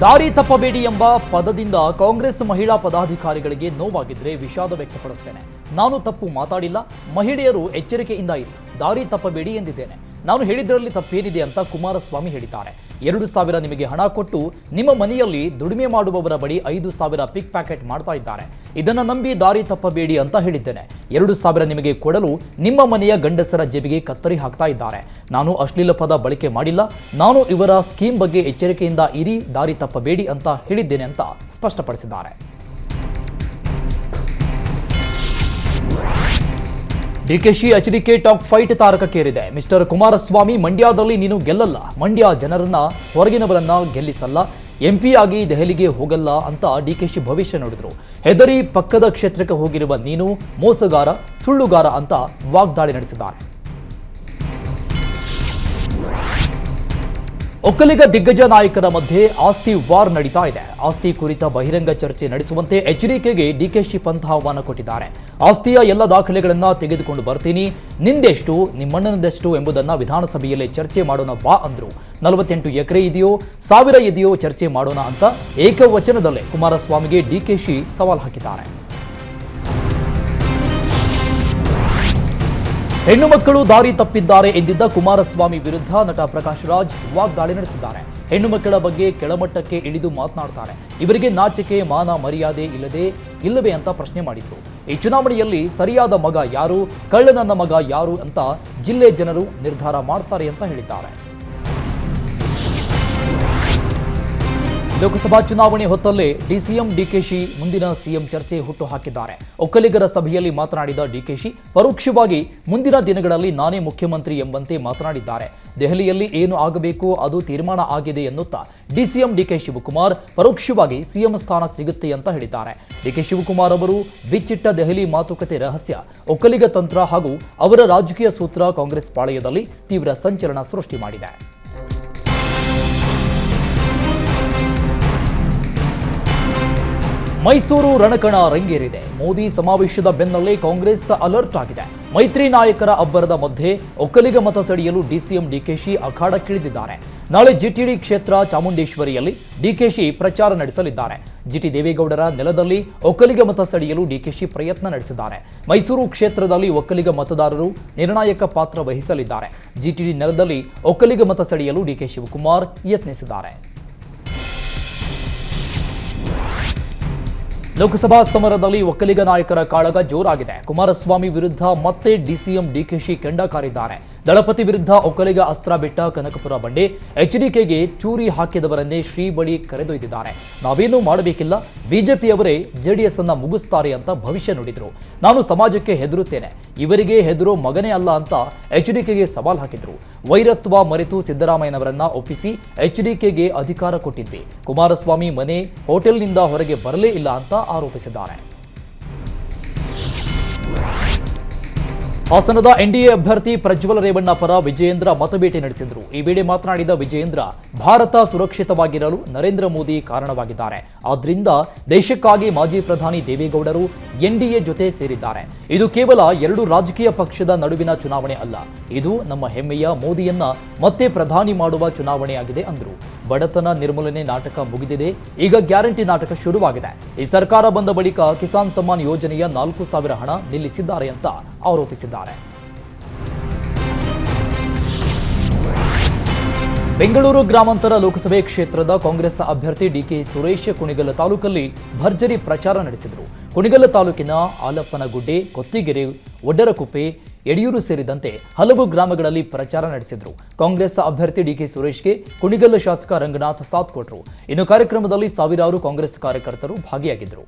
ದಾರಿ ತಪ್ಪಬೇಡಿ ಎಂಬ ಪದದಿಂದ ಕಾಂಗ್ರೆಸ್ ಮಹಿಳಾ ಪದಾಧಿಕಾರಿಗಳಿಗೆ ನೋವಾಗಿದ್ರೆ ವಿಷಾದ ವ್ಯಕ್ತಪಡಿಸುತ್ತೇನೆ. ನಾನು ತಪ್ಪು ಮಾತಾಡಿಲ್ಲ. ಮಹಿಳೆಯರು ಎಚ್ಚರಿಕೆಯಿಂದ ಇರಿ, ದಾರಿ ತಪ್ಪಬೇಡಿ ಎಂದಿದ್ದೇನೆ. ನಾನು ಹೇಳಿದ್ರಲ್ಲಿ ತಪ್ಪೇನಿದೆ ಅಂತ ಕುಮಾರಸ್ವಾಮಿ ಹೇಳಿದ್ದಾರೆ. 2,000 ನಿಮಗೆ ಹಣ ಕೊಟ್ಟು ನಿಮ್ಮ ಮನೆಯಲ್ಲಿ ದುಡಿಮೆ ಮಾಡುವವರ ಬಳಿ 5,000 ಪಿಕ್ ಪ್ಯಾಕೆಟ್ ಮಾಡ್ತಾ ಇದ್ದಾರೆ. ಇದನ್ನು ನಂಬಿ ದಾರಿ ತಪ್ಪಬೇಡಿ ಅಂತ ಹೇಳಿದ್ದೇನೆ. 2,000 ನಿಮಗೆ ಕೊಡಲು ನಿಮ್ಮ ಮನೆಯ ಗಂಡಸರ ಜೇಬಿಗೆ ಕತ್ತರಿ ಹಾಕ್ತಾ ಇದ್ದಾರೆ. ನಾನು ಅಶ್ಲೀಲ ಪದ ಬಳಕೆ ಮಾಡಿಲ್ಲ. ನಾನು ಇವರ ಸ್ಕೀಮ್ ಬಗ್ಗೆ ಎಚ್ಚರಿಕೆಯಿಂದ ಇರಿ, ದಾರಿ ತಪ್ಪಬೇಡಿ ಅಂತ ಹೇಳಿದ್ದೇನೆ ಅಂತ ಸ್ಪಷ್ಟಪಡಿಸಿದ್ದಾರೆ. ಡಿಕೆಶಿ ಎಚ್ಡಿಕೆ ಟಾಕ್ ಫೈಟ್ ತಾರಕಕ್ಕೇರಿದೆ. ಮಿಸ್ಟರ್ ಕುಮಾರಸ್ವಾಮಿ, ಮಂಡ್ಯದಲ್ಲಿ ನೀನು ಗೆಲ್ಲಲ್ಲ, ಮಂಡ್ಯ ಜನರನ್ನ ಹೊರಗಿನವರನ್ನ ಗೆಲ್ಲಿಸಲ್ಲ, ಎಂಪಿ ಆಗಿ ದೆಹಲಿಗೆ ಹೋಗಲ್ಲ ಅಂತ ಡಿಕೆಶಿ ಭವಿಷ್ಯ ನುಡಿದ್ರು. ಹೆದರಿ ಪಕ್ಕದ ಕ್ಷೇತ್ರಕ್ಕೆ ಹೋಗಿರುವ ನೀನು ಮೋಸಗಾರ, ಸುಳ್ಳುಗಾರ ಅಂತ ವಾಗ್ದಾಳಿ ನಡೆಸಿದ್ದಾರೆ. ಒಕ್ಕಲಿಗ ದಿಗ್ಗಜ ನಾಯಕರ ಮಧ್ಯೆ ಆಸ್ತಿ ವಾರ್ ನಡೀತಾ ಇದೆ. ಆಸ್ತಿ ಕುರಿತ ಬಹಿರಂಗ ಚರ್ಚೆ ನಡೆಸುವಂತೆ ಎಚ್ಡಿಕೆಗೆ ಡಿಕೆಶಿ ಪಂಥಾಹ್ವಾನ ಕೊಟ್ಟಿದ್ದಾರೆ. ಆಸ್ತಿಯ ಎಲ್ಲ ದಾಖಲೆಗಳನ್ನ ತೆಗೆದುಕೊಂಡು ಬರ್ತೀನಿ, ನಿಂದೆಷ್ಟು ನಿಮ್ಮಣ್ಣನದೆಷ್ಟು ಎಂಬುದನ್ನ ವಿಧಾನಸಭೆಯಲ್ಲಿ ಚರ್ಚೆ ಮಾಡೋಣ ಬಾ ಅಂದ್ರು. 48 ಎಕರೆ ಇದೆಯೋ 1000 ಇದೆಯೋ ಚರ್ಚೆ ಮಾಡೋಣ ಅಂತ ಏಕವಚನದಲ್ಲೇ ಕುಮಾರಸ್ವಾಮಿಗೆ ಡಿಕೆಶಿ ಸವಾಲ್ ಹಾಕಿದ್ದಾರೆ. ಹೆಣ್ಣು ಮಕ್ಕಳು ದಾರಿ ತಪ್ಪಿದ್ದಾರೆ ಎಂದಿದ್ದ ಕುಮಾರಸ್ವಾಮಿ ವಿರುದ್ಧ ನಟ ಪ್ರಕಾಶ್ ರಾಜ್ ವಾಗ್ದಾಳಿ ನಡೆಸಿದ್ದಾರೆ. ಹೆಣ್ಣು ಮಕ್ಕಳ ಬಗ್ಗೆ ಕೆಳಮಟ್ಟಕ್ಕೆ ಇಳಿದು ಮಾತನಾಡ್ತಾರೆ. ಇವರಿಗೆ ನಾಚಿಕೆ ಮಾನ ಮರ್ಯಾದೆ ಇಲ್ಲವೇ ಅಂತ ಪ್ರಶ್ನೆ ಮಾಡಿದ್ರು. ಈ ಚುನಾವಣೆಯಲ್ಲಿ ಸರಿಯಾದ ಮಗ ಯಾರು, ಕಳ್ಳನನ್ನ ಮಗ ಯಾರು ಅಂತ ಜಿಲ್ಲೆ ಜನರು ನಿರ್ಧಾರ ಮಾಡ್ತಾರೆ ಅಂತ ಹೇಳಿದ್ದಾರೆ. ಲೋಕಸಭಾ ಚುನಾವಣೆ ಹೊತ್ತಲ್ಲೇ ಡಿಸಿಎಂ ಡಿಕೆಶಿ ಮುಂದಿನ ಸಿಎಂ ಚರ್ಚೆ ಹುಟ್ಟು ಹಾಕಿದ್ದಾರೆ. ಒಕ್ಕಲಿಗರ ಸಭೆಯಲ್ಲಿ ಮಾತನಾಡಿದ ಡಿಕೆಶಿ ಪರೋಕ್ಷವಾಗಿ ಮುಂದಿನ ದಿನಗಳಲ್ಲಿ ನಾನೇ ಮುಖ್ಯಮಂತ್ರಿ ಎಂಬಂತೆ ಮಾತನಾಡಿದ್ದಾರೆ. ದೆಹಲಿಯಲ್ಲಿ ಏನು ಆಗಬೇಕು ಅದು ತೀರ್ಮಾನ ಆಗಿದೆ ಎನ್ನುತ್ತಾ ಡಿಸಿಎಂ ಡಿಕೆ ಶಿವಕುಮಾರ್ ಪರೋಕ್ಷವಾಗಿ ಸಿಎಂ ಸ್ಥಾನ ಸಿಗುತ್ತೆ ಅಂತ ಹೇಳಿದ್ದಾರೆ. ಡಿಕೆ ಶಿವಕುಮಾರ್ ಅವರು ಬಿಚ್ಚಿಟ್ಟ ದೆಹಲಿ ಮಾತುಕತೆ ರಹಸ್ಯ, ಒಕ್ಕಲಿಗ ತಂತ್ರ ಹಾಗೂ ಅವರ ರಾಜಕೀಯ ಸೂತ್ರ ಕಾಂಗ್ರೆಸ್ ಪಾಳೆಯದಲ್ಲಿ ತೀವ್ರ ಸಂಚಲನ ಸೃಷ್ಟಿ ಮಾಡಿದೆ. ಮೈಸೂರು ರಣಕಣ ರಂಗೇರಿದೆ. ಮೋದಿ ಸಮಾವೇಶದ ಬೆನ್ನಲ್ಲೇ ಕಾಂಗ್ರೆಸ್ ಅಲರ್ಟ್ ಆಗಿದೆ. ಮೈತ್ರಿ ನಾಯಕರ ಅಬ್ಬರದ ಮಧ್ಯೆ ಒಕ್ಕಲಿಗ ಮತ ಸೆಳೆಯಲು ಡಿಸಿಎಂ ಡಿಕೆಶಿ ಅಖಾಡಕ್ಕಿಳಿದಿದ್ದಾರೆ. ನಾಳೆ ಜಿಟಿಡಿ ಕ್ಷೇತ್ರ ಚಾಮುಂಡೇಶ್ವರಿಯಲ್ಲಿ ಡಿಕೆಶಿ ಪ್ರಚಾರ ನಡೆಸಲಿದ್ದಾರೆ. ಜಿಟಿ ದೇವೇಗೌಡರ ನೆಲದಲ್ಲಿ ಒಕ್ಕಲಿಗ ಮತ ಸೆಳೆಯಲು ಡಿಕೆಶಿ ಪ್ರಯತ್ನ ನಡೆಸಿದ್ದಾರೆ. ಮೈಸೂರು ಕ್ಷೇತ್ರದಲ್ಲಿ ಒಕ್ಕಲಿಗ ಮತದಾರರು ನಿರ್ಣಾಯಕ ಪಾತ್ರ ವಹಿಸಲಿದ್ದಾರೆ. ಜಿಟಿಡಿ ನೆಲದಲ್ಲಿ ಒಕ್ಕಲಿಗ ಮತ ಸೆಳೆಯಲು ಡಿಕೆ ಶಿವಕುಮಾರ್ ಯತ್ನಿಸಿದ್ದಾರೆ. ಲೋಕಸಭಾ ಸಮರದಲ್ಲಿ ಒಕ್ಕಲಿಗ ನಾಯಕರ ಕಾಳಗ ಜೋರಾಗಿದೆ. ಕುಮಾರಸ್ವಾಮಿ ವಿರುದ್ಧ ಮತ್ತೆ ಡಿಸಿಎಂ ಡಿಕೆಶಿ ಕೆಂಡ ಕಾರಿದ್ದಾರೆ. ದಳಪತಿ ವಿರುದ್ಧ ಒಕ್ಕಲಿಗ ಅಸ್ತ್ರ ಬಿಟ್ಟ ಕನಕಪುರ ಬಂಡೆ ಎಚ್ಡಿಕೆಗೆ ಚೂರಿ ಹಾಕಿದವರನ್ನೇ ಶ್ರೀ ಬಳಿ ಕರೆದೊಯ್ದಿದ್ದಾರೆ. ನಾವೇನೂ ಮಾಡಬೇಕಿಲ್ಲ, ಬಿಜೆಪಿಯವರೇ ಜೆಡಿಎಸ್ ಅನ್ನ ಮುಗಿಸ್ತಾರೆ ಅಂತ ಭವಿಷ್ಯ ನುಡಿದ್ರು. ನಾನು ಸಮಾಜಕ್ಕೆ ಹೆದರುತ್ತೇನೆ, ಇವರಿಗೆ ಹೆದರೋ ಮಗನೇ ಅಲ್ಲ ಅಂತ ಎಚ್ಡಿಕೆಗೆ ಸವಾಲ್ ಹಾಕಿದ್ರು. ವೈರತ್ವ ಮರೆತು ಸಿದ್ದರಾಮಯ್ಯನವರನ್ನ ಒಪ್ಪಿಸಿ ಎಚ್ಡಿಕೆಗೆ ಅಧಿಕಾರ ಕೊಟ್ಟಿದ್ವಿ. ಕುಮಾರಸ್ವಾಮಿ ಮನೆ ಹೋಟೆಲ್ನಿಂದ ಹೊರಗೆ ಬರಲೇ ಇಲ್ಲ ಅಂತ ಆರೋಪಿಸಿದ್ದಾರೆ. ಹಾಸನದ ಎನ್ಡಿಎ ಅಭ್ಯರ್ಥಿ ಪ್ರಜ್ವಲ್ ರೇವಣ್ಣ ಪರ ವಿಜಯೇಂದ್ರ ಮತಬೇಟೆ ನಡೆಸಿದರು. ಈ ವೇಳೆ ಮಾತನಾಡಿದ ವಿಜಯೇಂದ್ರ, ಭಾರತ ಸುರಕ್ಷಿತವಾಗಿರಲು ನರೇಂದ್ರ ಮೋದಿ ಕಾರಣವಾಗಿದ್ದಾರೆ. ಆದ್ರಿಂದ ದೇಶಕ್ಕಾಗಿ ಮಾಜಿ ಪ್ರಧಾನಿ ದೇವೇಗೌಡರು ಎನ್ಡಿಎ ಜೊತೆ ಸೇರಿದ್ದಾರೆ. ಇದು ಕೇವಲ 2 ರಾಜಕೀಯ ಪಕ್ಷದ ನಡುವಿನ ಚುನಾವಣೆ ಅಲ್ಲ, ಇದು ನಮ್ಮ ಹೆಮ್ಮೆಯ ಮೋದಿಯನ್ನ ಮತ್ತೆ ಪ್ರಧಾನಿ ಮಾಡುವ ಚುನಾವಣೆಯಾಗಿದೆ ಅಂದರು. ಬಡತನ ನಿರ್ಮೂಲನೆ ನಾಟಕ ಮುಗಿದಿದೆ, ಈಗ ಗ್ಯಾರಂಟಿ ನಾಟಕ ಶುರುವಾಗಿದೆ. ಈ ಸರ್ಕಾರ ಬಂದ ಬಳಿಕ ಕಿಸಾನ್ ಸಮ್ಮಾನ್ ಯೋಜನೆಯ 4,000 ಹಣ ನಿಲ್ಲಿಸಿದ್ದಾರೆ ಅಂತ ಆರೋಪಿಸಿದ್ದಾರೆ. ಬೆಂಗಳೂರು ಗ್ರಾಮಾಂತರ ಲೋಕಸಭೆ ಕ್ಷೇತ್ರದ ಕಾಂಗ್ರೆಸ್ ಅಭ್ಯರ್ಥಿ ಡಿಕೆ ಸುರೇಶ್ ಕುಣಿಗಲ್ ತಾಲೂಕಲ್ಲಿ ಭರ್ಜರಿ ಪ್ರಚಾರ ನಡೆಸಿದರು. ಕುಣಿಗಲ್ ತಾಲೂಕಿನ ಆಲಪ್ಪನಗುಡ್ಡೆ, ಕೊತ್ತಿಗೆರೆ, ಒಡ್ಡರಕುಪ್ಪೆ, ಯಡಿಯೂರು ಸೇರಿದಂತೆ ಹಲವು ಗ್ರಾಮಗಳಲ್ಲಿ ಪ್ರಚಾರ ನಡೆಸಿದರು. ಕಾಂಗ್ರೆಸ್ ಅಭ್ಯರ್ಥಿ ಡಿಕೆ ಸುರೇಶ್ಗೆ ಕುಣಿಗಲ್ ಶಾಸಕ ರಂಗನಾಥ್ ಸಾಥ್ ಕೊಟ್ಟರು. ಇನ್ನು ಕಾರ್ಯಕ್ರಮದಲ್ಲಿ ಸಾವಿರಾರು ಕಾಂಗ್ರೆಸ್ ಕಾರ್ಯಕರ್ತರು ಭಾಗಿಯಾಗಿದ್ದರು.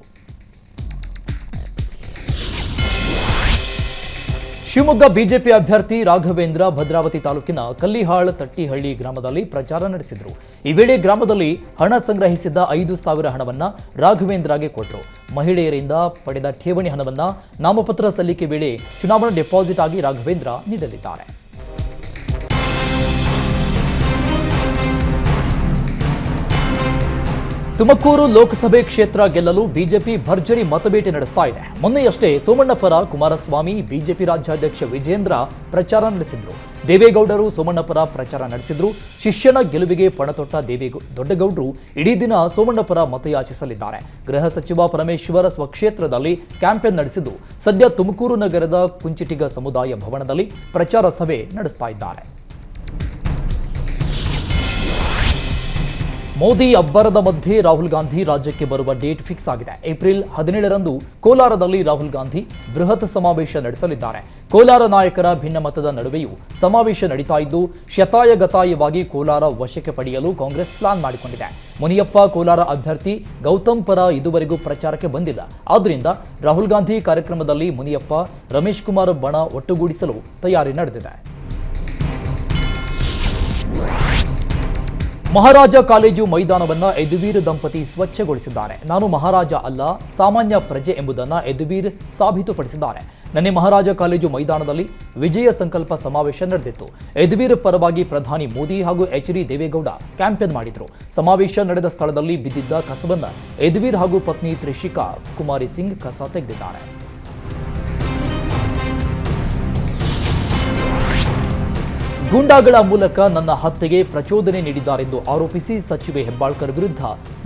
ಶಿವಮೊಗ್ಗ ಬಿಜೆಪಿ ಅಭ್ಯರ್ಥಿ ರಾಘವೇಂದ್ರ ಭದ್ರಾವತಿ ತಾಲೂಕಿನ ಕಲ್ಲಿಹಾಳ್ ತಟ್ಟಿಹಳ್ಳಿ ಗ್ರಾಮದಲ್ಲಿ ಪ್ರಚಾರ ನಡೆಸಿದರು. ಈ ವೇಳೆ ಗ್ರಾಮದಲ್ಲಿ ಹಣ ಸಂಗ್ರಹಿಸಿದ್ದ 5,000 ಹಣವನ್ನ ರಾಘವೇಂದ್ರಗೆ ಕೊಟ್ಟರು. ಮಹಿಳೆಯರಿಂದ ಪಡೆದ ಠೇವಣಿ ಹಣವನ್ನ ನಾಮಪತ್ರ ಸಲ್ಲಿಕೆ ವೇಳೆ ಚುನಾವಣಾ ಡೆಪಾಸಿಟ್ ಆಗಿ ರಾಘವೇಂದ್ರ ನೀಡಲಿದ್ದಾರೆ. ತುಮಕೂರು ಲೋಕಸಭೆ ಕ್ಷೇತ್ರ ಗೆಲ್ಲಲು ಬಿಜೆಪಿ ಭರ್ಜರಿ ಮತಬೇಟೆ ನಡೆಸ್ತಾ ಇದೆ. ಮೊನ್ನೆಯಷ್ಟೇ ಸೋಮಣ್ಣ ಪರ ಕುಮಾರಸ್ವಾಮಿ, ಬಿಜೆಪಿ ರಾಜ್ಯಾಧ್ಯಕ್ಷ ವಿಜೇಂದ್ರ ಪ್ರಚಾರ ನಡೆಸಿದ್ರು. ದೇವೇಗೌಡರು ಸೋಮಣ್ಣ ಪರ ಪ್ರಚಾರ ನಡೆಸಿದ್ರು. ಶಿಷ್ಯನ ಗೆಲುವಿಗೆ ಪಣತೊಟ್ಟ ದೊಡ್ಡಗೌಡರು ಇಡೀ ದಿನ ಸೋಮಣ್ಣ ಪರ ಮತಯಾಚಿಸಲಿದ್ದಾರೆ. ಗೃಹ ಸಚಿವ ಪರಮೇಶ್ವರ ಸ್ವಕ್ಷೇತ್ರದಲ್ಲಿ ಕ್ಯಾಂಪೇನ್ ನಡೆಸಿದ್ದು, ಸದ್ಯ ತುಮಕೂರು ನಗರದ ಕುಂಚಿಟಿಗ ಸಮುದಾಯ ಭವನದಲ್ಲಿ ಪ್ರಚಾರ ಸಭೆ ನಡೆಸ್ತಾ ಇದ್ದಾರೆ. ಮೋದಿ ಅಬ್ಬರದ ಮಧ್ಯೆ ರಾಹುಲ್ ಗಾಂಧಿ ರಾಜ್ಯಕ್ಕೆ ಬರುವ ಡೇಟ್ ಫಿಕ್ಸ್ ಆಗಿದೆ. ಏಪ್ರಿಲ್ 17ರಂದು ಕೋಲಾರದಲ್ಲಿ ರಾಹುಲ್ ಗಾಂಧಿ ಬೃಹತ್ ಸಮಾವೇಶ ನಡೆಸಲಿದ್ದಾರೆ. ಕೋಲಾರ ನಾಯಕರ ಭಿನ್ನಮತದ ನಡುವೆಯೂ ಸಮಾವೇಶ ನಡೀತಾ ಇದ್ದು, ಶತಾಯಗತಾಯವಾಗಿ ಕೋಲಾರ ವಶಕ್ಕೆ ಪಡೆಯಲು ಕಾಂಗ್ರೆಸ್ ಪ್ಲಾನ್ ಮಾಡಿಕೊಂಡಿದೆ. ಮುನಿಯಪ್ಪ ಕೋಲಾರ ಅಭ್ಯರ್ಥಿ ಗೌತಮ್ ಪರ ಇದುವರೆಗೂ ಪ್ರಚಾರಕ್ಕೆ ಬಂದಿಲ್ಲ. ಆದ್ದರಿಂದ ರಾಹುಲ್ ಗಾಂಧಿ ಕಾರ್ಯಕ್ರಮದಲ್ಲಿ ಮುನಿಯಪ್ಪ, ರಮೇಶ್ ಕುಮಾರ್ ಬಣ ಒಟ್ಟುಗೂಡಿಸಲು ತಯಾರಿ ನಡೆದಿದೆ. ಮಹಾರಾಜ ಕಾಲೇಜು ಮೈದಾನವನ್ನ ಯದುವೀರ್ ದಂಪತಿ ಸ್ವಚ್ಛಗೊಳಿಸಿದ್ದಾರೆ. ನಾನು ಮಹಾರಾಜ ಅಲ್ಲ, ಸಾಮಾನ್ಯ ಪ್ರಜೆ ಎಂಬುದನ್ನು ಯದುವೀರ್ ಸಾಬೀತುಪಡಿಸಿದ್ದಾರೆ. ನಿನ್ನೆ ಮಹಾರಾಜ ಕಾಲೇಜು ಮೈದಾನದಲ್ಲಿ ವಿಜಯ ಸಂಕಲ್ಪ ಸಮಾವೇಶ ನಡೆದಿತ್ತು. ಯದುವೀರ್ ಪರವಾಗಿ ಪ್ರಧಾನಿ ಮೋದಿ ಹಾಗೂ ಎಚ್.ಡಿ. ದೇವೇಗೌಡ ಕ್ಯಾಂಪೇನ್ ಮಾಡಿದ್ರು. ಸಮಾವೇಶ ನಡೆದ ಸ್ಥಳದಲ್ಲಿ ಬಿದ್ದಿದ್ದ ಕಸವನ್ನ ಯದುವೀರ್ ಹಾಗೂ ಪತ್ನಿ ತ್ರಿಷಿಕಾ ಕುಮಾರಿ ಸಿಂಗ್ ಕಸ ತೆಗೆದಿದ್ದಾರೆ. ಗೂಂಡಾಗಳ ಮೂಲಕ ನನ್ನ ಹತ್ಯೆಗೆ ಪ್ರಚೋದನೆ ನೀಡಿದ್ದಾರೆಂದು ಆರೋಪಿಸಿ ಸಚಿವೆ ಹೆಬ್ಬಾಳ್ಕರ್ ವಿರುದ್ಧ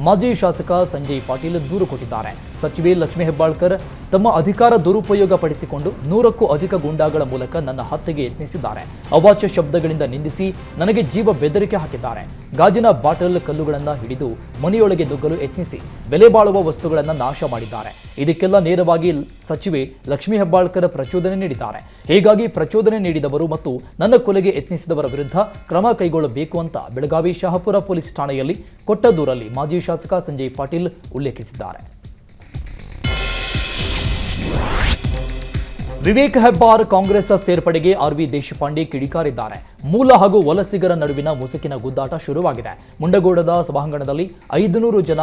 ಮಾಜಿ ಶಾಸಕ ಸಂಜಯ್ ಪಾಟೀಲ್ ದೂರು ಕೊಟ್ಟಿದ್ದಾರೆ. ಸಚಿವೆ ಲಕ್ಷ್ಮೀ ಹೆಬ್ಬಾಳ್ಕರ್ ತಮ್ಮ ಅಧಿಕಾರ ದುರುಪಯೋಗ ಪಡಿಸಿಕೊಂಡು 100ಕ್ಕೂ ಅಧಿಕ ಗೂಂಡಾಗಳ ಮೂಲಕ ನನ್ನ ಹತ್ಯೆಗೆ ಯತ್ನಿಸಿದ್ದಾರೆ. ಅವಾಚ್ಯ ಶಬ್ದಗಳಿಂದ ನಿಂದಿಸಿ ನನಗೆ ಜೀವ ಬೆದರಿಕೆ ಹಾಕಿದ್ದಾರೆ. ಗಾಜಿನ ಬಾಟಲ್, ಕಲ್ಲುಗಳನ್ನು ಹಿಡಿದು ಮನೆಯೊಳಗೆ ನುಗ್ಗಲು ಯತ್ನಿಸಿ ಬೆಲೆ ಬಾಳುವ ವಸ್ತುಗಳನ್ನು ನಾಶ ಮಾಡಿದ್ದಾರೆ. ಇದಕ್ಕೆಲ್ಲ ನೇರವಾಗಿ ಸಚಿವೆ ಲಕ್ಷ್ಮೀ ಹೆಬ್ಬಾಳ್ಕರ್ ಪ್ರಚೋದನೆ ನೀಡಿದ್ದಾರೆ. ಹೀಗಾಗಿ ಪ್ರಚೋದನೆ ನೀಡಿದವರು ಮತ್ತು ನನ್ನ ಕೊಲೆಗೆ ಯತ್ನಿಸಿದವರ ವಿರುದ್ಧ ಕ್ರಮ ಕೈಗೊಳ್ಳಬೇಕು ಅಂತ ಬೆಳಗಾವಿ ಶಹಾಪುರ ಪೊಲೀಸ್ ಠಾಣೆಯಲ್ಲಿ ಕೊಟ್ಟ ದೂರಲ್ಲಿ ಮಾಜಿ ಶಾಸಕ ಸಂಜಯ್ ಪಾಟೀಲ್ ಉಲ್ಲೇಖಿಸಿದ್ದಾರೆ. ವಿವೇಕ್ ಹೆಬ್ಬಾರ್ ಕಾಂಗ್ರೆಸ್ ಸೇರ್ಪಡೆಗೆ ಆರ್.ವಿ. ದೇಶಪಾಂಡೆ ಕಿಡಿಕಾರಿದ್ದಾರೆ. ಮೂಲ ಹಾಗೂ ವಲಸಿಗರ ನಡುವಿನ ಮುಸುಕಿನ ಗುದ್ದಾಟ ಶುರುವಾಗಿದೆ. ಮುಂಡಗೋಡದ ಸಭಾಂಗಣದಲ್ಲಿ 500 ಜನ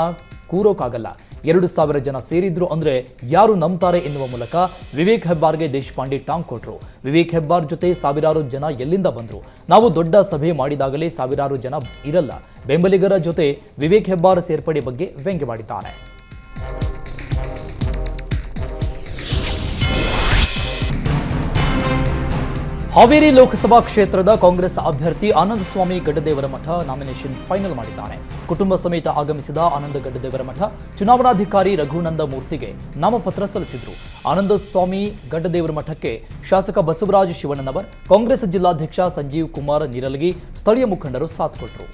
ಕೂರೋಕಾಗಲ್ಲ, 2,000 ಜನ ಸೇರಿದ್ರು ಅಂದ್ರೆ ಯಾರು ನಂಬ್ತಾರೆ ಎನ್ನುವ ಮೂಲಕ ವಿವೇಕ್ ಹೆಬ್ಬಾರ್ಗೆ ದೇಶಪಾಂಡೆ ಟಾಂಗ್ ಕೊಟ್ರು. ವಿವೇಕ್ ಹೆಬ್ಬಾರ್ ಜೊತೆ ಸಾವಿರಾರು ಜನ ಎಲ್ಲಿಂದ ಬಂದ್ರು? ನಾವು ದೊಡ್ಡ ಸಭೆ ಮಾಡಿದಾಗಲೇ ಸಾವಿರಾರು ಜನ ಇರಲ್ಲ. ಬೆಂಬಲಿಗರ ಜೊತೆ ವಿವೇಕ್ ಹೆಬ್ಬಾರ್ ಸೇರ್ಪಡೆ ಬಗ್ಗೆ ವ್ಯಂಗ್ಯವಾಡಿದ್ದಾರೆ. ಹಾವೇರಿ ಲೋಕಸಭಾ ಕ್ಷೇತ್ರದ ಕಾಂಗ್ರೆಸ್ ಅಭ್ಯರ್ಥಿ ಆನಂದ ಸ್ವಾಮಿ ಗಡ್ಡದೇವರಮಠ ನಾಮಿನೇಷನ್ ಫೈನಲ್ ಮಾಡಿದ್ದಾರೆ. ಕುಟುಂಬ ಸಮೇತ ಆಗಮಿಸಿದ ಆನಂದ ಗಡ್ಡದೇವರಮಠ ಚುನಾವಣಾಧಿಕಾರಿ ರಘುನಂದ ಮೂರ್ತಿಗೆ ನಾಮಪತ್ರ ಸಲ್ಲಿಸಿದರು. ಆನಂದ ಸ್ವಾಮಿ ಗಡ್ಡದೇವರಮಠಕ್ಕೆ ಶಾಸಕ ಬಸವರಾಜ ಶಿವಣ್ಣನವರ್, ಕಾಂಗ್ರೆಸ್ ಜಿಲ್ಲಾಧ್ಯಕ್ಷ ಸಂಜೀವ್ ಕುಮಾರ್ ನಿರಲಗಿ, ಸ್ಥಳೀಯ ಮುಖಂಡರು ಸಾಥ್ ಕೊಟ್ಟರು.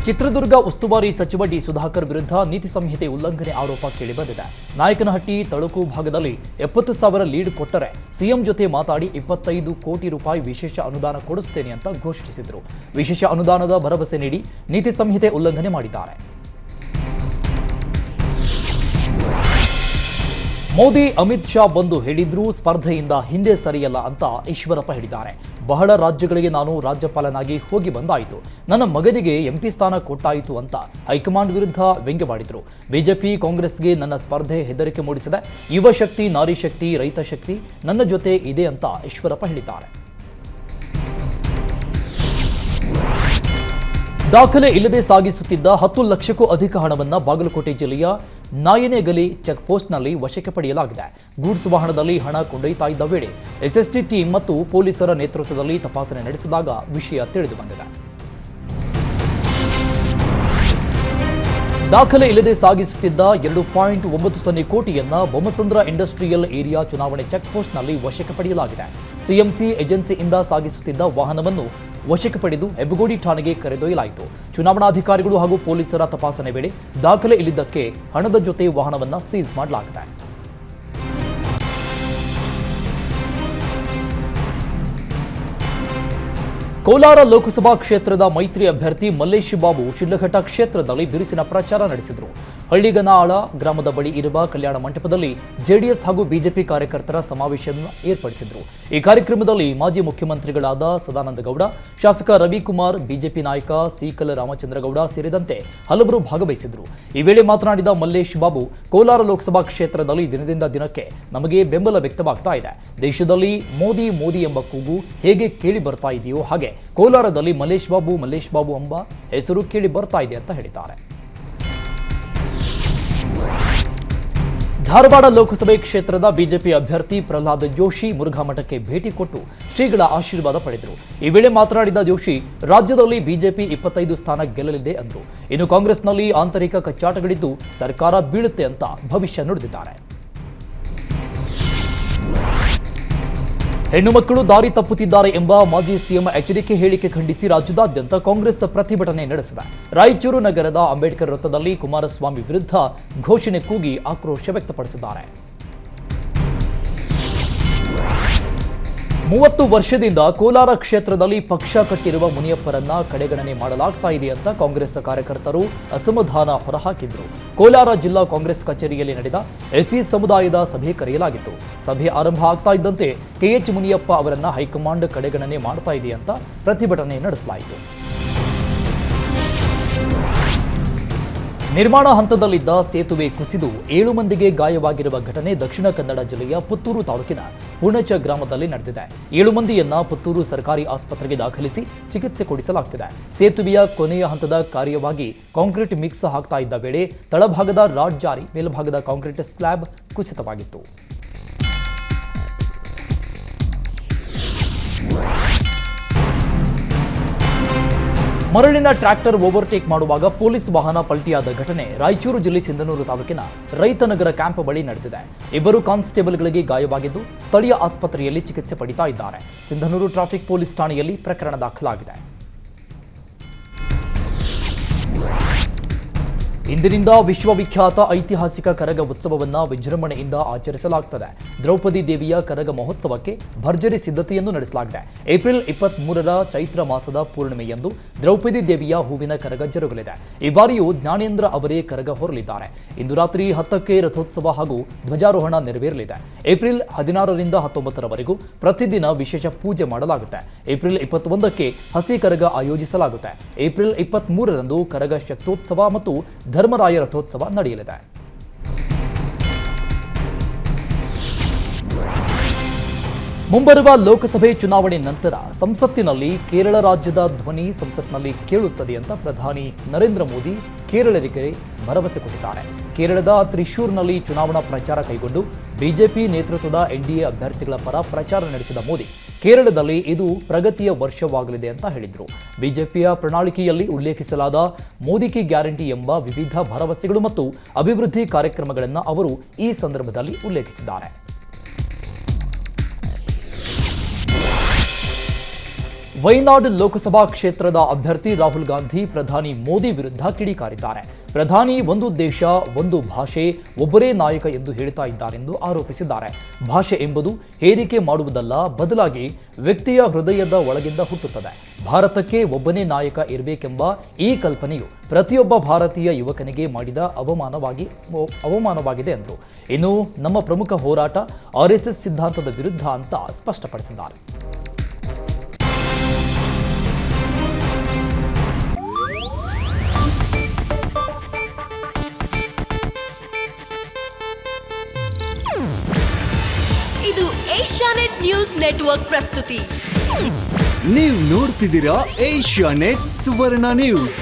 ಚಿತ್ರದುರ್ಗ ಉಸ್ತುವಾರಿ ಸಚಿವ ಡಿ ಸುಧಾಕರ್ ವಿರುದ್ಧ ನೀತಿ ಸಂಹಿತೆ ಉಲ್ಲಂಘನೆ ಆರೋಪ ಕೇಳಿಬಂದಿದೆ. ನಾಯಕನಹಟ್ಟಿ ತಳುಕು ಭಾಗದಲ್ಲಿ 70,000 ಲೀಡ್ ಕೊಟ್ಟರೆ ಸಿಎಂ ಜೊತೆ ಮಾತಾಡಿ 25 ಕೋಟಿ ರೂಪಾಯಿ ವಿಶೇಷ ಅನುದಾನ ಕೊಡಿಸುತ್ತೇನೆ ಅಂತ ಘೋಷಿಸಿದರು. ವಿಶೇಷ ಅನುದಾನದ ಭರವಸೆ ನೀಡಿ ನೀತಿ ಸಂಹಿತೆ ಉಲ್ಲಂಘನೆ ಮಾಡಿದ್ದಾರೆ. ಮೋದಿ, ಅಮಿತ್ ಶಾ ಬಂದು ಹೇಳಿದ್ರೂ ಸ್ಪರ್ಧೆಯಿಂದ ಹಿಂದೆ ಸರಿಯಲ್ಲ ಅಂತ ಈಶ್ವರಪ್ಪ ಹೇಳಿದ್ದಾರೆ. ಬಹಳ ರಾಜ್ಯಗಳಿಗೆ ನಾನು ರಾಜ್ಯಪಾಲನಾಗಿ ಹೋಗಿ ಬಂದಾಯಿತು, ನನ್ನ ಮಗನಿಗೆ ಎಂಪಿ ಸ್ಥಾನ ಕೊಟ್ಟಾಯಿತು ಅಂತ ಹೈಕಮಾಂಡ್ ವಿರುದ್ಧ ವ್ಯಂಗ್ಯವಾಡಿದ್ರು. ಬಿಜೆಪಿ ಕಾಂಗ್ರೆಸ್ಗೆ ನನ್ನ ಸ್ಪರ್ಧೆ ಹೆದರಿಕೆ ಮೂಡಿಸಿದೆ. ಯುವ ಶಕ್ತಿ, ನಾರಿ ಶಕ್ತಿ, ರೈತ ಶಕ್ತಿ ನನ್ನ ಜೊತೆ ಇದೆ ಅಂತ ಈಶ್ವರಪ್ಪ ಹೇಳಿದ್ದಾರೆ. ದಾಖಲೆ ಇಲ್ಲದೆ ಸಾಗಿಸುತ್ತಿದ್ದ 10 ಲಕ್ಷಕ್ಕೂ ಅಧಿಕ ಹಣವನ್ನು ಬಾಗಲಕೋಟೆ ಜಿಲ್ಲೆಯ ನಾಯನೇಗಲಿ ಚೆಕ್ ಪೋಸ್ಟ್ನಲ್ಲಿ ವಶಕ್ಕೆ ಪಡೆಯಲಾಗಿದೆ. ಗೂಡ್ಸ್ ವಾಹನದಲ್ಲಿ ಹಣ ಕೊಂಡೊಯ್ತಾ ಇದ್ದ ವೇಳೆ ಎಸ್ಎಸ್ಟಿ ಟೀಮ್ ಮತ್ತು ಪೊಲೀಸರ ನೇತೃತ್ವದಲ್ಲಿ ತಪಾಸಣೆ ನಡೆಸಿದಾಗ ವಿಷಯ ತಿಳಿದು ಬಂದಿದೆ. ದಾಖಲೆ ಇಲ್ಲದೆ ಸಾಗಿಸುತ್ತಿದ್ದ 2.90 ಕೋಟಿಯನ್ನ ಬೊಮ್ಮಸಂದ್ರ ಇಂಡಸ್ಟ್ರಿಯಲ್ ಏರಿಯಾ ಚುನಾವಣೆ ಚೆಕ್ ಪೋಸ್ಟ್ನಲ್ಲಿ ವಶಕ್ಕೆ ಪಡೆಯಲಾಗಿದೆ. ಸಿಎಂಸಿ ಏಜೆನ್ಸಿಯಿಂದ ಸಾಗಿಸುತ್ತಿದ್ದ ವಾಹನವನ್ನು ವಶಕ್ಕೆ ಪಡೆದು ಹೆಬ್ಬಗೋಡಿ ಠಾಣೆಗೆ ಕರೆದೊಯ್ಯಲಾಯಿತು. ಚುನಾವಣಾಧಿಕಾರಿಗಳು ಹಾಗೂ ಪೊಲೀಸರ ತಪಾಸಣೆ ವೇಳೆ ದಾಖಲೆ ಇಲ್ಲದಕ್ಕೆ ಹಣದ ಜೊತೆ ವಾಹನವನ್ನು ಸೀಸ್ ಮಾಡಲಾಗಿದೆ. ಕೋಲಾರ ಲೋಕಸಭಾ ಕ್ಷೇತ್ರದ ಮೈತ್ರಿ ಅಭ್ಯರ್ಥಿ ಮಲ್ಲೇಶ್ ಬಾಬು ಶಿಡ್ಲಘಟ್ಟ ಕ್ಷೇತ್ರದಲ್ಲಿ ಬಿರುಸಿನ ಪ್ರಚಾರ ನಡೆಸಿದರು. ಹಳ್ಳಿಗನಾಳ ಗ್ರಾಮದ ಬಳಿ ಇರುವ ಕಲ್ಯಾಣ ಮಂಟಪದಲ್ಲಿ ಜೆಡಿಎಸ್ ಹಾಗೂ ಬಿಜೆಪಿ ಕಾರ್ಯಕರ್ತರ ಸಮಾವೇಶವನ್ನು ಏರ್ಪಡಿಸಿದರು. ಈ ಕಾರ್ಯಕ್ರಮದಲ್ಲಿ ಮಾಜಿ ಮುಖ್ಯಮಂತ್ರಿಗಳಾದ ಸದಾನಂದ ಗೌಡ, ಶಾಸಕ ರವಿಕುಮಾರ್, ಬಿಜೆಪಿ ನಾಯಕ ಸೀಕಲ ರಾಮಚಂದ್ರಗೌಡ ಸೇರಿದಂತೆ ಹಲವರು ಭಾಗವಹಿಸಿದರು. ಈ ವೇಳೆ ಮಾತನಾಡಿದ ಮಲ್ಲೇಶ್ ಬಾಬು, ಕೋಲಾರ ಲೋಕಸಭಾ ಕ್ಷೇತ್ರದಲ್ಲಿ ದಿನದಿಂದ ದಿನಕ್ಕೆ ನಮಗೆ ಬೆಂಬಲ ವ್ಯಕ್ತವಾಗ್ತಾ ಇದೆ. ದೇಶದಲ್ಲಿ ಮೋದಿ ಮೋದಿ ಎಂಬ ಕೂಗು ಹೇಗೆ ಕೇಳಿ ಬರ್ತಾ ಇದೆಯೋ ಹಾಗೆ ಕೋಲಾರದಲ್ಲಿ ಮಲ್ಲೇಶ್ ಬಾಬು ಎಂಬ ಹೆಸರು ಕೇಳಿ ಬರ್ತಾ ಇದೆ ಅಂತ ಹೇಳಿದ್ದಾರೆ. ಧಾರವಾಡ ಲೋಕಸಭೆ ಕ್ಷೇತ್ರದ ಬಿಜೆಪಿ ಅಭ್ಯರ್ಥಿ ಪ್ರಹ್ಲಾದ್ ಜೋಶಿ ಮುರುಘಾ ಮಠಕ್ಕೆ ಭೇಟಿ ಕೊಟ್ಟು ಶ್ರೀಗಳ ಆಶೀರ್ವಾದ ಪಡೆದರು. ಈ ವೇಳೆ ಮಾತನಾಡಿದ ಜೋಶಿ, ರಾಜ್ಯದಲ್ಲಿ ಬಿಜೆಪಿ 25 ಸ್ಥಾನ ಗೆಲ್ಲಲಿದೆ ಅಂದರು. ಇನ್ನು ಕಾಂಗ್ರೆಸ್ನಲ್ಲಿ ಆಂತರಿಕ ಕಚ್ಚಾಟಗಳಿದ್ದು ಸರ್ಕಾರ ಬೀಳುತ್ತೆ ಅಂತ ಭವಿಷ್ಯ ನುಡಿದಿದ್ದಾರೆ. ಹೆಣ್ಣು ಮಕ್ಕಳು ದಾರಿ ತಪ್ಪುತ್ತಿದ್ದಾರೆ ಎಂಬ ಮಾಜಿ ಸಿಎಂ ಎಚ್ಚರಿಕೆ ಹೇಳಿಕೆ ಖಂಡಿಸಿ ರಾಜ್ಯದಾದ್ಯಂತ ಕಾಂಗ್ರೆಸ್ ಪ್ರತಿಭಟನೆ ನಡೆಸಿದೆ. ರಾಯಚೂರು ನಗರದ ಅಂಬೇಡ್ಕರ್ ವೃತ್ತದಲ್ಲಿ ಕುಮಾರಸ್ವಾಮಿ ವಿರುದ್ಧ ಘೋಷಣೆ ಕೂಗಿ ಆಕ್ರೋಶ ವ್ಯಕ್ತಪಡಿಸಿದ್ದಾರೆ. 30 ವರ್ಷದಿಂದ ಕೋಲಾರ ಕ್ಷೇತ್ರದಲ್ಲಿ ಪಕ್ಷ ಕಟ್ಟಿರುವ ಮುನಿಯಪ್ಪರನ್ನ ಕಡೆಗಣನೆ ಮಾಡಲಾಗ್ತಾ ಇದೆ ಅಂತ ಕಾಂಗ್ರೆಸ್ ಕಾರ್ಯಕರ್ತರು ಅಸಮಾಧಾನ ಹೊರಹಾಕಿದ್ರು. ಕೋಲಾರ ಜಿಲ್ಲಾ ಕಾಂಗ್ರೆಸ್ ಕಚೇರಿಯಲ್ಲಿ ನಡೆದ ಎಸ್ಸಿ ಸಮುದಾಯದ ಸಭೆ ಕರೆಯಲಾಗಿತ್ತು. ಸಭೆ ಆರಂಭ ಆಗ್ತಾ ಇದ್ದಂತೆ ಕೆಎಚ್ ಮುನಿಯಪ್ಪ ಅವರನ್ನ ಹೈಕಮಾಂಡ್ ಕಡೆಗಣನೆ ಮಾಡ್ತಾ ಇದೆ ಅಂತ ಪ್ರತಿಭಟನೆ ನಡೆಸಲಾಯಿತು. ನಿರ್ಮಾಣ ಹಂತದಲ್ಲಿದ್ದ ಸೇತುವೆ ಕುಸಿದು 7 ಮಂದಿಗೆ ಗಾಯವಾಗಿರುವ ಘಟನೆ ದಕ್ಷಿಣ ಕನ್ನಡ ಜಿಲ್ಲೆಯ ಪುತ್ತೂರು ತಾಲೂಕಿನ ಪುಣಚ ಗ್ರಾಮದಲ್ಲಿ ನಡೆದಿದೆ. 7 ಮಂದಿಯನ್ನ ಪುತ್ತೂರು ಸರ್ಕಾರಿ ಆಸ್ಪತ್ರೆಗೆ ದಾಖಲಿಸಿ ಚಿಕಿತ್ಸೆ ಕೊಡಿಸಲಾಗುತ್ತಿದೆ. ಸೇತುವೆಯ ಕೊನೆಯ ಹಂತದ ಕಾರ್ಯವಾಗಿ ಕಾಂಕ್ರೀಟ್ ಮಿಕ್ಸ್ ಹಾಕ್ತಾ ಇದ್ದ ವೇಳೆ ತಳಭಾಗದ ರಾಡ್ ಜಾರಿ ಮೇಲ್ಭಾಗದ ಕಾಂಕ್ರೀಟ್ ಸ್ಲ್ಯಾಬ್ ಕುಸಿತವಾಗಿತ್ತು. ಮರಳಿನ ಟ್ರ್ಯಾಕ್ಟರ್ ಓವರ್ಟೇಕ್ ಮಾಡುವಾಗ ಪೊಲೀಸ್ ವಾಹನ ಪಲ್ಟಿಯಾದ ಘಟನೆ ರಾಯಚೂರು ಜಿಲ್ಲೆ ಸಿಂಧನೂರು ತಾಲೂಕಿನ ರೈತನಗರ ಕ್ಯಾಂಪ್ ಬಳಿ ನಡೆದಿದೆ. 2 ಕಾನ್ಸ್ಟೇಬಲ್ಗಳಿಗೆ ಗಾಯವಾಗಿದ್ದು ಸ್ಥಳೀಯ ಆಸ್ಪತ್ರೆಯಲ್ಲಿ ಚಿಕಿತ್ಸೆ ಪಡಿತಾ ಇದ್ದಾರೆ. ಸಿಂಧನೂರು ಟ್ರಾಫಿಕ್ ಪೊಲೀಸ್ ಠಾಣೆಯಲ್ಲಿ ಪ್ರಕರಣ ದಾಖಲಾಗಿದೆ. ಇಂದಿನಿಂದ ವಿಶ್ವವಿಖ್ಯಾತ ಐತಿಹಾಸಿಕ ಕರಗ ಉತ್ಸವವನ್ನು ವಿಜೃಂಭಣೆಯಿಂದ ಆಚರಿಸಲಾಗುತ್ತದೆ. ದ್ರೌಪದಿ ದೇವಿಯ ಕರಗ ಮಹೋತ್ಸವಕ್ಕೆ ಭರ್ಜರಿ ಸಿದ್ಧತೆಯನ್ನು ನಡೆಸಲಾಗಿದೆ. ಏಪ್ರಿಲ್ 23ರ ಚೈತ್ರ ಮಾಸದ ಪೂರ್ಣಿಮೆಯಂದು ದ್ರೌಪದಿ ದೇವಿಯ ಹೂವಿನ ಕರಗ ಜರುಗಲಿದೆ. ಈ ಬಾರಿಯೂ ಜ್ಞಾನೇಂದ್ರ ಅವರೇ ಕರಗ ಹೊರಲಿದ್ದಾರೆ. ಇಂದು ರಾತ್ರಿ 10ಕ್ಕೆ ರಥೋತ್ಸವ ಹಾಗೂ ಧ್ವಜಾರೋಹಣ ನೆರವೇರಲಿದೆ. ಏಪ್ರಿಲ್ 16ರಿಂದ 19ರವರೆಗೂ ಪ್ರತಿದಿನ ವಿಶೇಷ ಪೂಜೆ ಮಾಡಲಾಗುತ್ತೆ. ಏಪ್ರಿಲ್ 21ಕ್ಕೆ ಹಸಿ ಕರಗ ಆಯೋಜಿಸಲಾಗುತ್ತೆ. ಏಪ್ರಿಲ್ 23ರಂದು ಕರಗ ಶಕ್ತೋತ್ಸವ ಮತ್ತು ಧರ್ಮರಾಯ ರಥೋತ್ಸವ ನಡೆಯಲಿದೆ. ಮುಂಬರುವ ಲೋಕಸಭೆ ಚುನಾವಣೆ ನಂತರ ಸಂಸತ್ತಿನಲ್ಲಿ ಕೇರಳ ರಾಜ್ಯದ ಧ್ವನಿ ಸಂಸತ್ನಲ್ಲಿ ಕೇಳುತ್ತದೆ ಅಂತ ಪ್ರಧಾನಿ ನರೇಂದ್ರ ಮೋದಿ ಕೇರಳರಿಗೆ ಭರವಸೆ ಕೊಟ್ಟಿದ್ದಾರೆ. ಕೇರಳದ ತ್ರಿಶೂರ್ನಲ್ಲಿ ಚುನಾವಣಾ ಪ್ರಚಾರ ಕೈಗೊಂಡು ಬಿಜೆಪಿ ನೇತೃತ್ವದ ಎನ್ಡಿಎ ಅಭ್ಯರ್ಥಿಗಳ ಪರ ಪ್ರಚಾರ ನಡೆಸಿದ ಮೋದಿ ಕೇರಳದಲ್ಲಿ ಇದು ಪ್ರಗತಿಯ ವರ್ಷವಾಗಲಿದೆ ಅಂತ ಹೇಳಿದರು. ಬಿಜೆಪಿಯ ಪ್ರಣಾಳಿಕೆಯಲ್ಲಿ ಉಲ್ಲೇಖಿಸಲಾದ ಮೋದಿ ಕಿ ಗ್ಯಾರಂಟಿ ಎಂಬ ವಿವಿಧ ಭರವಸೆಗಳು ಮತ್ತು ಅಭಿವೃದ್ಧಿ ಕಾರ್ಯಕ್ರಮಗಳನ್ನು ಅವರು ಈ ಸಂದರ್ಭದಲ್ಲಿ ಉಲ್ಲೇಖಿಸಿದ್ದಾರೆ. ವಯನಾಡ್ ಲೋಕಸಭಾ ಕ್ಷೇತ್ರದ ಅಭ್ಯರ್ಥಿ ರಾಹುಲ್ ಗಾಂಧಿ ಪ್ರಧಾನಿ ಮೋದಿ ವಿರುದ್ಧ ಕಿಡಿಕಾರಿದ್ದಾರೆ. ಪ್ರಧಾನಿ ಒಂದು ದೇಶ ಒಂದು ಭಾಷೆ ಒಬ್ಬರೇ ನಾಯಕ ಎಂದು ಹೇಳ್ತಾ ಇದ್ದಾರೆಂದು ಆರೋಪಿಸಿದ್ದಾರೆ. ಭಾಷೆ ಎಂಬುದು ಹೇರಿಕೆ ಮಾಡುವುದಲ್ಲ, ಬದಲಾಗಿ ವ್ಯಕ್ತಿಯ ಹೃದಯದ ಒಳಗಿಂದ ಹುಟ್ಟುತ್ತದೆ. ಭಾರತಕ್ಕೆ ಒಬ್ಬನೇ ನಾಯಕ ಇರಬೇಕೆಂಬ ಈ ಕಲ್ಪನೆಯು ಪ್ರತಿಯೊಬ್ಬ ಭಾರತೀಯ ಯುವಕನಿಗೆ ಮಾಡಿದ ಅವಮಾನವಾಗಿದೆ ಎಂದರು. ಇನ್ನು ನಮ್ಮ ಪ್ರಮುಖ ಹೋರಾಟ RSS ಸಿದ್ಧಾಂತದ ವಿರುದ್ಧ ಅಂತ ಸ್ಪಷ್ಟಪಡಿಸಿದ್ದಾರೆ. ಇದು ಏಷ್ಯಾನೆಟ್ ನ್ಯೂಸ್ ನೆಟ್ವರ್ಕ್ ಪ್ರಸ್ತುತಿ. ನೀವು ನೋಡ್ತಿದ್ದೀರಾ ಏಷ್ಯಾನೆಟ್ ಸುವರ್ಣ ನ್ಯೂಸ್.